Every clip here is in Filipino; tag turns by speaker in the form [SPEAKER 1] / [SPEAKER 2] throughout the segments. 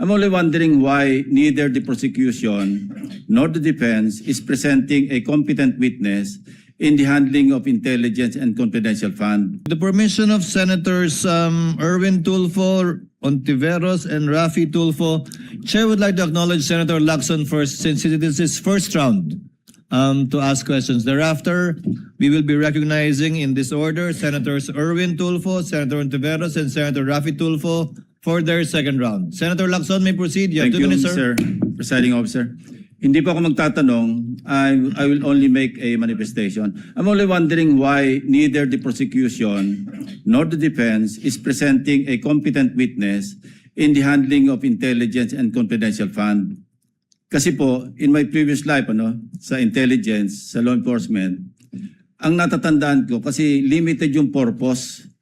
[SPEAKER 1] I'm only wondering why neither the prosecution nor the defense is presenting a competent witness in the handling of intelligence and confidential fund.
[SPEAKER 2] The permission of Senators Erwin Tulfo, Ontiveros, and Rafi Tulfo, Chair would like to acknowledge Senator Lacson first, since it is his first round to ask questions. Thereafter, we will be recognizing in this order Senators Erwin Tulfo, Senator Ontiveros, and Senator Rafi Tulfo for their second round. Senator Lacson may proceed. You have
[SPEAKER 1] Thank
[SPEAKER 2] 2
[SPEAKER 1] you,
[SPEAKER 2] minutes, sir.
[SPEAKER 1] Mr. Presiding Officer. Hindi po ako magtatanong. I will only make a manifestation. I'm only wondering why neither the prosecution nor the defense is presenting a competent witness in the handling of intelligence and confidential fund. Kasi po, in my previous life, sa intelligence, sa law enforcement, ang natatandaan ko, kasi limited yung purpose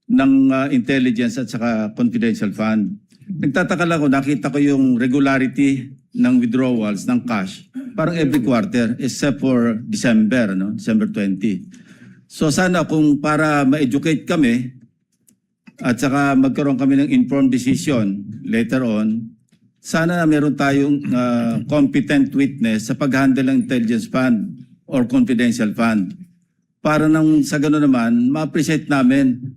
[SPEAKER 1] ng intelligence at saka confidential fund. Nagtataka lang ako, nakita ko yung regularity ng withdrawals ng cash, parang every quarter, except for December, December 20. So sana kung para ma-educate kami, at saka magkaroon kami ng informed decision later on, sana meron tayong competent witness sa pag-handle ng intelligence fund or confidential fund. Para nang sa gano'n naman, ma-appreciate namin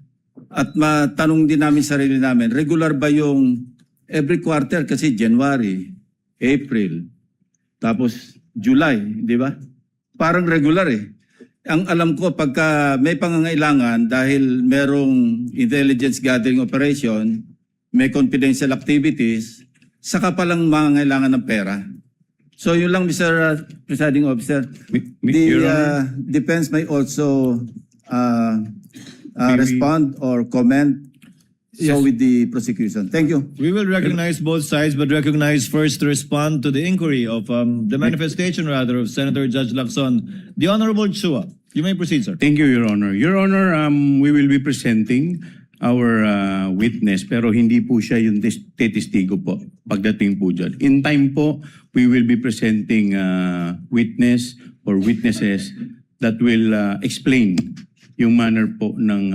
[SPEAKER 1] at matanong din namin sarili namin, regular ba yung every quarter kasi January, April, tapos July, di ba? Parang regular eh. Ang alam ko, pagka may pangangailangan dahil merong intelligence gathering operation, may confidential activities, saka palang mangangailangan ng pera. So yun lang, Mr. Presiding Officer. The defense may also respond or comment with the prosecution. Thank you.
[SPEAKER 2] We will recognize both sides, but recognize first to respond to the inquiry of the manifestation rather of Senator Judge Lacson. The Honorable Chua, you may proceed, sir.
[SPEAKER 3] Thank you, Your Honor. Your Honor, we will be presenting our witness, pero hindi po siya yung testigo po pagdating po dyan. In time po, we will be presenting witness or witnesses that will explain yung manner po ng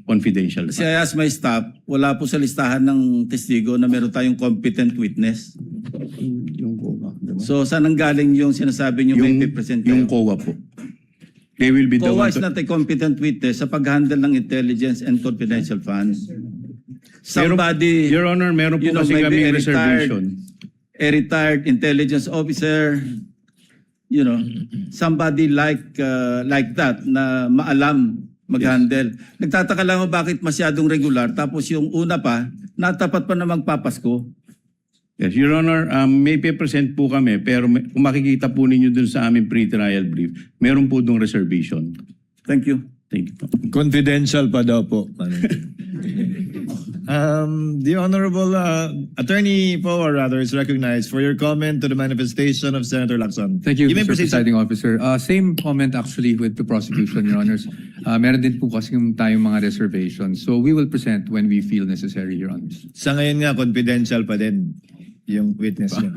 [SPEAKER 3] confidential.
[SPEAKER 1] Kasi I asked my staff, wala po sa listahan ng testigo na meron tayong competent witness.
[SPEAKER 3] Yung COA. Diba?
[SPEAKER 1] So saan ang galing yung sinasabi niyo may present kayo?
[SPEAKER 3] Yung COA po. They will be the
[SPEAKER 1] COA
[SPEAKER 3] one
[SPEAKER 1] is not a competent witness sa pag-handle ng intelligence and confidential funds. Somebody,
[SPEAKER 3] Your Honor, meron po kasi
[SPEAKER 1] maybe
[SPEAKER 3] kami reservation.
[SPEAKER 1] a retired intelligence officer, somebody like that na maalam mag-handle. Nagtataka lang ako bakit masyadong regular tapos yung una pa, natapat pa na magpapasko.
[SPEAKER 3] Yes, Your Honor, may present po kami, pero kung makikita po ninyo dun sa aming pre-trial brief, meron po dong reservation.
[SPEAKER 1] Thank you.
[SPEAKER 3] Thank you po.
[SPEAKER 2] Confidential pa daw po. The Honorable Attorney Poa, rather, is recognized for your comment to the manifestation of Senator Lacson.
[SPEAKER 4] Thank you,
[SPEAKER 2] may
[SPEAKER 4] Mr.
[SPEAKER 2] proceed, sir.
[SPEAKER 4] Presiding Officer. Same comment actually with the prosecution, Your Honors. Meron din po kasi tayong mga reservations. So we will present when we feel necessary, Your Honors.
[SPEAKER 2] Sa ngayon nga, confidential pa din yung witness niya.